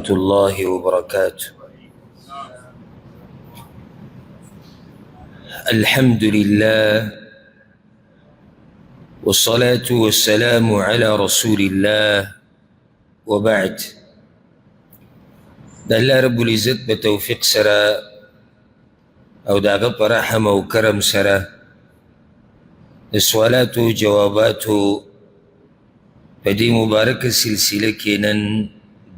ورحمة الله وبركاته. الحمد لله والصلاة والسلام على رسول الله وبعد. دا الله رب العزت بتوفيق سرا او دا غب رحم و کرم سرا سوالاتو جواباتو پدی مبارک سلسله کینن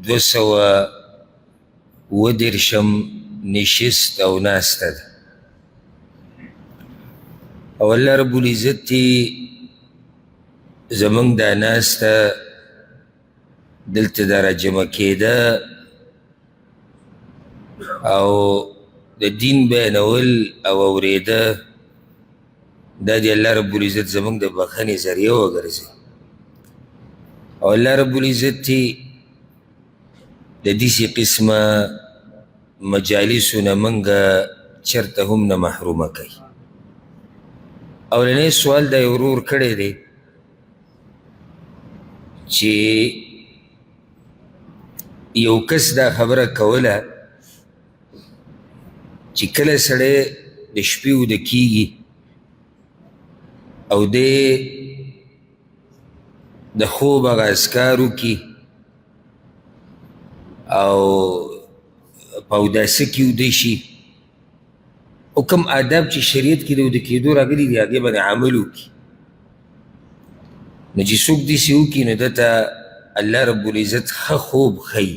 210 نشست او ناسته ده. او الله رب العزت زمان دا ناسته دلت دا رجمه کیده او دا دین بینول او اوریده دا دی الله رب العزت زمان دا بخنی ذریعه وگرزی. او الله رب العزت دا دیسی قسمه مجالسونا منگا چرته هم نه محرومه کئی. اولنی سوال دا ورور کڑی دی چی یو کس دا خبره کوله چی کل سڑے د شپیو د کیگی او دی د خوب اغا اسکارو کی او پاوداسکیو دیشی او کم آداب چی شریعت کی دو دکیدو را گلی دی آگے بانی عملو کی نو چی سوک دیسیو کی نو دتا اللہ رب العزت خوب خی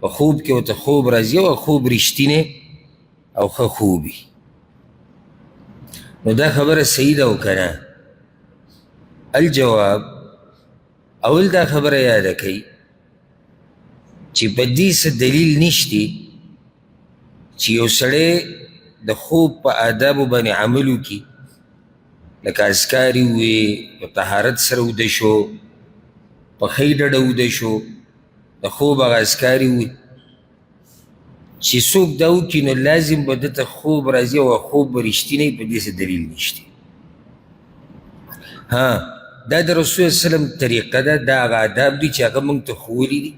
و خوب کی و تا خوب رازی و خوب رشتینے او خوبی نو دا خبر سیدہ و کنا. الجواب اول دا خبر یادا کئی چی بدیس دلیل نشتی چی یو سڑے دا خوب پا آدابو بانی عملو کی لکا اذکاری ہوئی پا طہارت سر او دشو پا خیدر او دشو دا خوب اگا اذکاری ہوئی چی سوک داو کی نو لازم بدتا خوب رازی و خوب رشتی نی پا دیس دلیل نشتی. ہاں دا دا رسول اللہ علیہ وسلم طریقہ دا آغا آداب دی چی آغا منگ تا خولی دی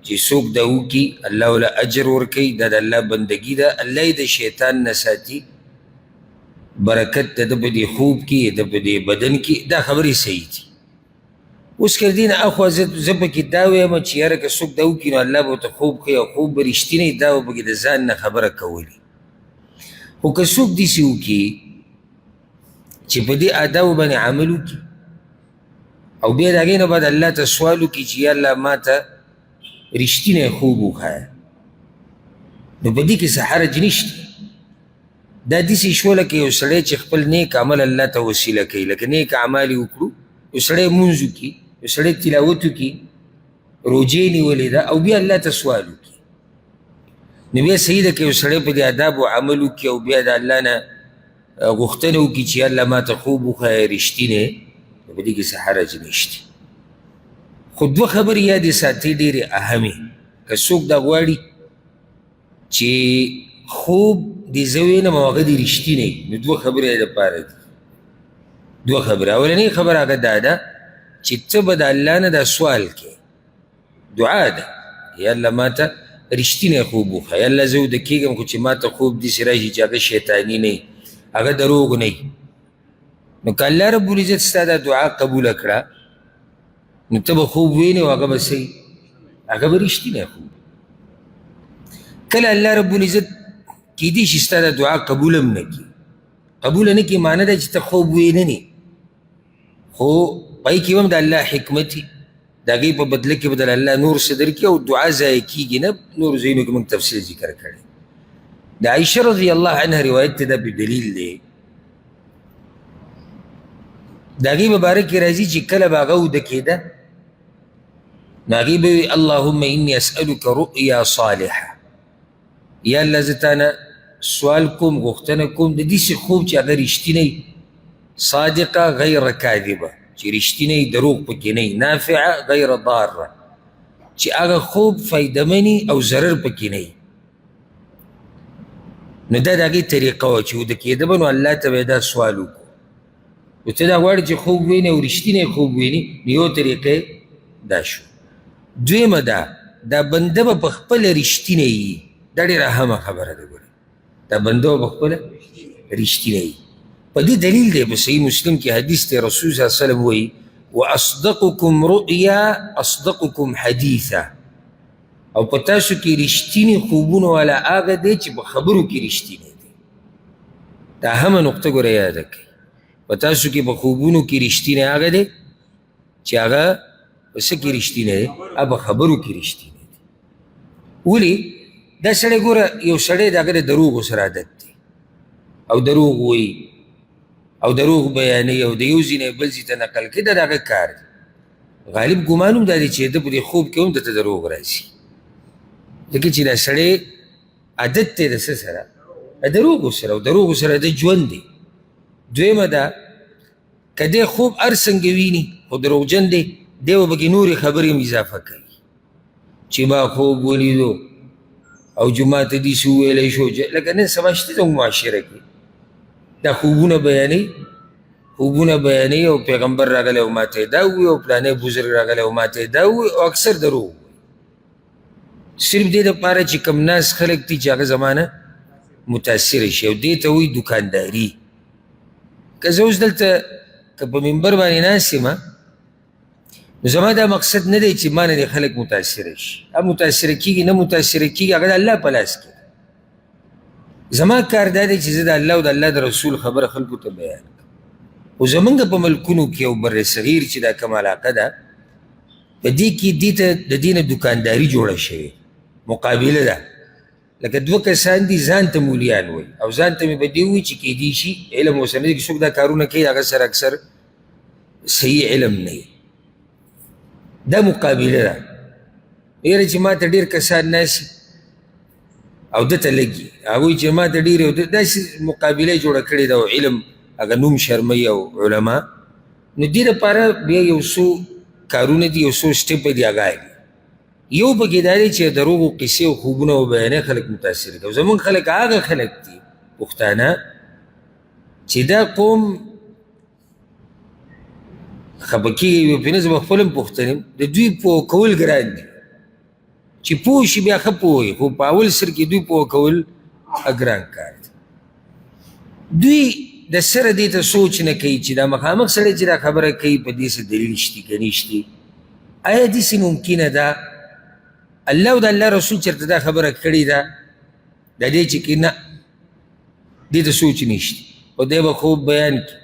چی سوک داو کی اللہ والا اجر ورکی دا اللہ بندگی دا اللہ دا شیطان نساتی برکت دا بدی خوب کی دا بدی بدن کی دا خبری صحیح تھی. اس کے دین اخوا زب کی داوی اما چی یارکا سوک داو کی نو اللہ باتا خوب کی خوب برشتی نی داو بگی دا زان نا خبر کولی. او که سوک دیسیو کی چی پا دی آداو بانی عملو کی او بیاد آگین بعد اللہ تا سوالو کی چی یا اللہ ما تا رشتی نی خوبو کھایا نو بدی کسا حرج نشتی. دا دیسی شولا که یو سڑے چی خپل نیک عمل اللہ تا وسیلہ کی لکه نیک عمالی اکلو یو سڑے منزو کی یو سڑے تلاوتو کی روجینی ولی دا او بیا اللہ تا سوالو کی نو بیا سیدہ که یو سڑے پا دی عذاب و عملو کی او بیا دا اللہ نا غختنو کی چی اللہ ما تا خوبو خواہ رشتی نے بدی کسی حرج نشتی. خود دو خبر یادی ساتی دیر اہمی که سوک دا غواری چی خوب دی زوین مواقع دی رشتی نی نو دو خبر یاد پارا دی. دو خبر اولنی خبر آگا دادا چی تب دا اللہ نا دا سوال کے دعا دا یا اللہ ما تا رشتی نی خوبو خواہ یا اللہ زو دکیگم کو چی ما تا خوب دی سراشی چی آگا شیطانی نی آگا دروغ نی نو که اللہ رب العزت ستا دا دعا قبول اکڑا نو تب خوب وینی و آگا بسی آگا برشتی نی خوب. کل اللہ رب العزت کی دیش ستا دا دعا قبولم نکی قبول نکی معنی دا چی تا خوب ویننی خو پای کیوم دا اللہ حکمتی دا گئی پا بدلکی بدل اللہ نور صدر کی او دعا زائی کی گی نب نور زینو کی منگ تفصیل ذکر کرے. دا عائشہ رضی اللہ عنہ روایت دا بدلیل دے داگی مبارک رازی چی کل باغو دکی دا ناگی بوی اللہم انی اسألک رؤیا صالحہ یا اللہ زتانا سوال کم غختن کم دا دیسی خوب چی اگر رشتی نی صادقہ غیر کاذبہ چی رشتی نی دروغ پکی نی نافعہ غیر ضارہ چی اگر خوب فائدمنی او ضرر پکی نی نو دا داگی طریقہ ہو چی دکی دا بنو اللہ تبیدہ سوالو کو و تا دا غوار چی خوب وینی و رشتی نی خوب وینی نیو طریقے دا شو. دویم دا دا بنده به په خپله رښتینی وي. دا ډېره اهمه خبره ده. ګوره دا بنده به په خپله رښتینی وي. په دې دلیل دی په صحیح مسلم کې حدیث دی، رسول صلی الله علیه وسلم وایي واصدقکم رؤیا اصدقکم حدیثا، او په تاسو کې رښتینی خوبونه والا هغه دی چې په خبرو کې رښتینی دی. دا اهمه نقطه ګوره یاده کړئ. په تاسو کې په خوبونو کې رښتینی هغه دی چې هغه په څه کې رښتینی دی؟ هغه په خبرو کې رښتینی دی. ولې؟ دا سړی ګوره یو سړی د هغه د دروغو سره عادت دی او دروغ وایي او دروغ بیانوي او د یو ځای نه بل ځای ته نقل کوي. دا د هغه کار دی. غالب ګمان هم دا دی چې ده په دې خوب کې هم درته دروغ راځي، ځکه چې دا سړی عادت دی د څه سره؟ د دروغو سره، او دروغو سره د ژوند دی. دویمه ده که دی خوب هر څنګه ویني خو دروغجن دی، دی به پکې نورې خبرې هم اضافه کوي چې ما خوب ولیدو او جمعه ته داسې وویلی شو. لکه نن سبا شته زموږ معاشره کې دا خوبونه بیانوي او پیغمبر راغلی او ماته یې دا ووایي او پلانی بزرګ راغلی او ماته یې دا ووایي، او اکثر دروغ وایي. صرف دې دپاره چې کم ناس خلک دي چې هغه زمانه متاثره شي، او دې ته وایي دوکانداري. که زه اوس دلته که په منبر باندې ناست یم، نو زما دا مقصد نه دی چې ما نه دې خلک متاثره شي. هغه متاثره کېږي نه متاثره کېږي هغه د الله په لاس کې. زما کار دا دی چې زه د الله او د الله د رسول خبره خلکو ته بیان کړم. خو زمونږ په ملکونو کې او بر صغیر چې دا کوم علاقه ده، په دې کې دې ته د دې نه دوکانداري جوړه شوې، مقابله ده. لکه دوه کسان دي ځان ته مولیان وایي او ځان ته مې به دې وایي چې کیدای شي علم ورسره نه دی، څوک دا کارونه کوي هغه سره اکثر صحیح علم نه وي. دا مقابله ده. یاره چې ما ته ډېر کسان ناسي او ده ته لږي، هغوی چې ما ته ډېرې داسې مقابله یې جوړه کړې ده او علم هغه نوم شرموي او علما. نو دې دپاره بیا یو څو کارونه دي، یو څو سټیپه دي هغه دي. یو پکې دا دی چې دروغو قصې او خوبونه وبیانوي خلک متاثره کوي. زمونږ خلک هغه خلک دي پښتانه چې دا قوم خفه کېږي. پرې نه زه به خپل هم پوښتنه یم، د دوی پوه کول ګران دي. چې پوه شي بیا ښه پوه وي، خو په اول سر کې دوی پوه کول ګران کار دی. دوی د سره دې ته سوچ نه کوي چې دا مخامخ سړی چې دا خبره کوي په دې څه دلیل شتي که نشتي. آیا داسې ممکنه ده الله او د الله رسول چېرته دا خبره کړې ده د دې چې کې نه دې ته سوچ نشته، او دی به خوب بیان کړي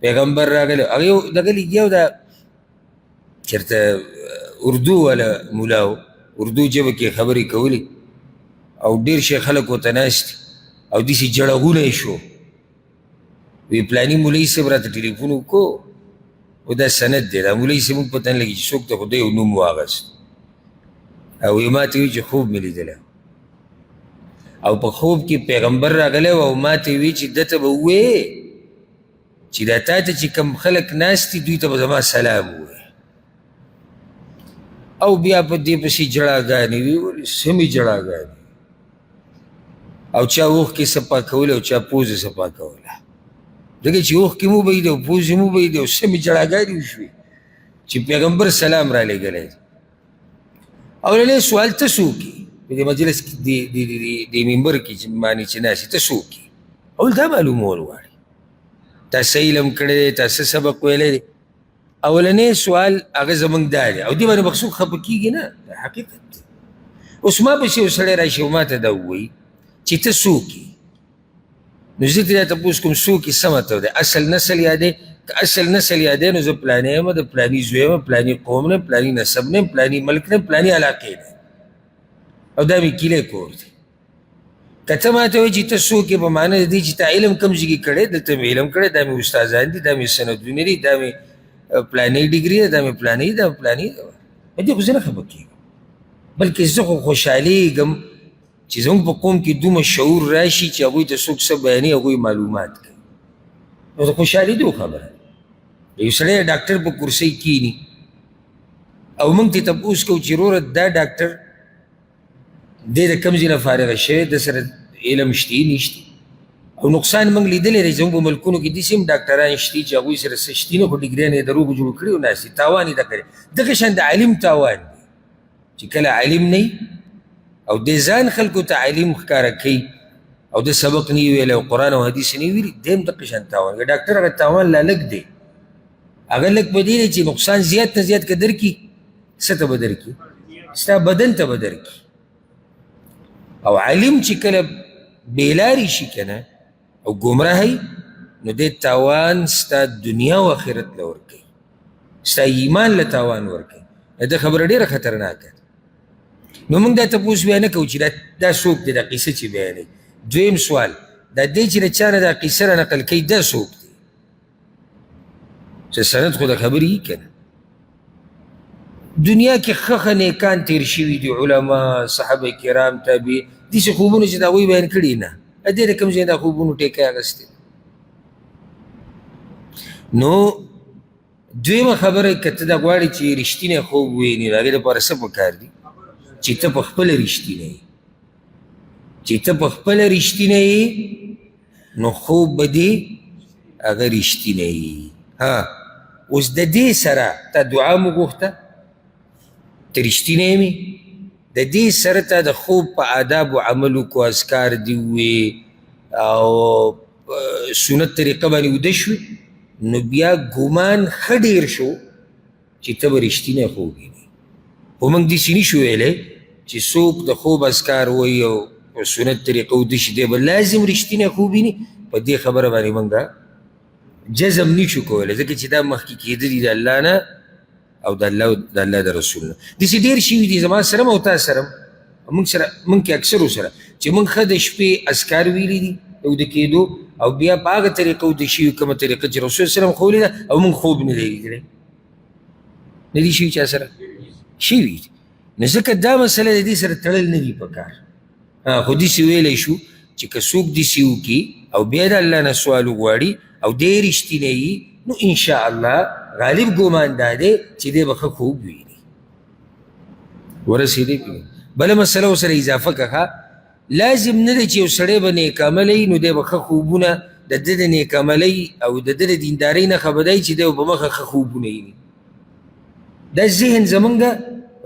پیغمبر راغلی. هغه یو دغه یو دا چېرته اردو والا ملا و، اردو ژبه کې خبرې کولې او ډېر شي خلک ورته ناست او داسې جړغونه یې شو. وی پلاني مولوي صاحب راته ټلیفون وکړو او دا سند دی، دا مولوي صاحب موږ پته نه لګي چې څوک ته خو ده یو نوم واغست او وی ما ته وی چې خوب مې لیدلی او په خوب کې پیغمبر راغلی او ما ته وی چې ده ته به ووایې چې دا تا ته چې کوم خلک ناست دي دوی ته به زما سلام ووایې. او بیا په دې پسې جړاګانې وي، سمې جړاګانې، او چا اوښکې صفا کولې او چا پوزې صفا کوله. ځکه چې اوښکې مو به یې دی او پوزې مو به یې دی او سمې جړاګانې وشوې چې پیغمبر سلام را لېږلی. اولنی سوال ته څه وکړي په دې مجلس کې د منبر کې باندې چې ناست ته څه وکړي؟ اول دا معلومول غواړي تا څه علم کړی دی، تا څه سبق ویلی دی. اولنی سوال هغه زمونږ دا دی او دې باندې به څوک خفه کېږي نه، دا حقیقت دی. اوس ما پسې یو سړی راشي او ما ته دا ووایي چې ته څه وکړي، نو زه ترې تپوس کوم څه وکړي څه مطلب دی؟ اصل نسل یادی؟ که اصل نسل یادی نو زه پلانی یم، د پلاني زوی یم، پلاني قوم نه، پلاني نسب نه، پلاني ملک نه، پلاني علاقې نه، او دا مې کیلی کور دی. که ته ما ته وایي چې ته څه وکړې په معنی د دې چې تا علم کوم ځای کې کړی، دلته مې علم کړی، دا مې استادان دي، دا مې سندونه دي، دا مې پلاني ډګري ده، دا مې پلاني ده، پلاني ده. په دې خو زه نه خفه کېږم، بلکې زه خو خوشحالېږم چې زموږ په قوم کې دومره شعور راشي چې هغوی ته څوک څه بیانوي، هغوی معلومات کوي. نو د خوشحالېدو خبره ده. یو سړی ډاکټر په کرسۍ کښېني او موږ ترې تپوس کوو چې وروره دا ډاکټر دی د کوم ځای نه فارغه شوی، د سره علم شته نشته، او نقصان موږ لیدلی دی. زموږ په ملکونو کې داسې هم ډاکټران شته چې هغوی سره څه شته نه، خو ډګریان یې د روغو جوړ کړي او ناست دي. تاوان یې دا کړی. دغه شان د عالم تاوان دی چې کله علم نه او د ځان خلکو ته علم ښکاره کوي او د سبق نه ویلی او قرآن او حدیث نه ویلي دیم دقه شان تاوان که ډاکټر هغه تاوان لا لږ دی هغه لږ په دې دی چې نقصان زیات نه زیات که درکړي څه ته به درکړي ستا بدن ته به درکړي او علم چې کله بېلارې شي که نه او ګمراهی نو دې تاوان ستا دنیا او آخرت له ورکوي ستا ایمان له تاوان ورکوي دا خبره ډېره خطرناکه نو موږ دا تپوس بیا نه کوو چې دا څوک دی دا قیسه چې بیانوي دویم سوال دا دی چې د چا نه دا قیسه را نقل کوي دا څوک دی چې سند خو د خبرې وي که نه دنیا کې ښه نیکان تیر شوي دي علما صحابه کرام تابعین داسې خوبونه چې د هغوی بیان کړي نه دې د کوم ځای دا خوبونو ټیکه اخیستې نو دویمه خبره که ته دا غواړې چې رښتینی خوب ووینې نو هغې دپاره څه پکار دي چې ته په خپله رښتینی یې چې ته په خپله رښتینی یې نو خوب به دې هغه رښتینی یي ها اوس د دې سره تا دعا مو غوښته ته رښتینی مې د دې سره ته د خوب په آداب و عملو کو اذکار دي ووې او سنت طریقه باندې وده شوې نو بیا ګمان ښه ډېر شو چې ته به رښتینی خوب وینې خو موږ داسې نشو ویلی چې څوک د خوب اذکار وایي او سنت طریقه وده شي دی به لازم رښتینی خوب ویني په دې خبره باندې موږ جزم نشو کولی ځکه چې دا مخکې کېدلي د الله نه او د الله د رسول نه داسې ډېر شوي دي زما سره او تا سره موږ کې اکثرو سره چې موږ ښه د شپې اذکار ویلي دي د وده کېدو او بیا په هغه طریقه وده شوي کومه طریقه چې رسول سلم ښولې ده او موږ خوب نه دی لیدلی نه دي شوي چا سره شوي دي نو ځکه دا مسله د دې سره تړل نه دي پکار خو داسې ویلی شو چې که څوک داسې وکړي او بیا د الله نه سوال وغواړي او دی رښتینی یي نو انشاءالله غالب ګمان دا دی چې دی به ښه خوب ویني ورسېدی بله مسله ورسره اضافه کړه لازم نه دی چې یو سړی به نیک عملی نو دی به ښه خوبونه د ده د نیک عملی او د ده د دیندارۍ نښه به دی چې دی به مخه ښه خوبونه ویني دا ذهن زمونږ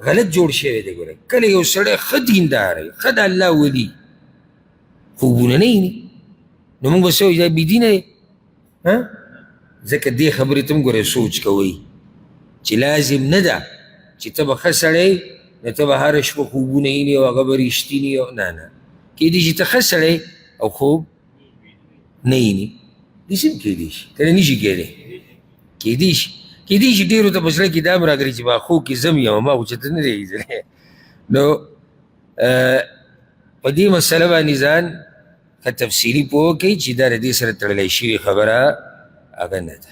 غلط جوړ شوی دی ګوره کله یو سړی ښه دیندار دی ښه د الله ولي خوبونه نه ویني نو موږ به څه وایو دا بېدینه دی ځکه دې خبرې ته هم ګوره سوچ کوئ چې لازم نه ده چې ته به ښه سړی نو ته به هره شپه خوبونه ویني او هغه به رښتیني او نه نه کیدای شي ته ښه سړی او خوب نه ویني داسې هم کیدای شي که نه نشي کیدی کیدای شي ډېرو ته په زړه کې دا هم راګري چې ما خوب کې زه م یم ما خو چېرته نه دی لیدلی نو په دې مسله باندې ځان ښه تفصیلي پوه کوئ چې دا د دې سره تړلی شوې خبره هغه نه ده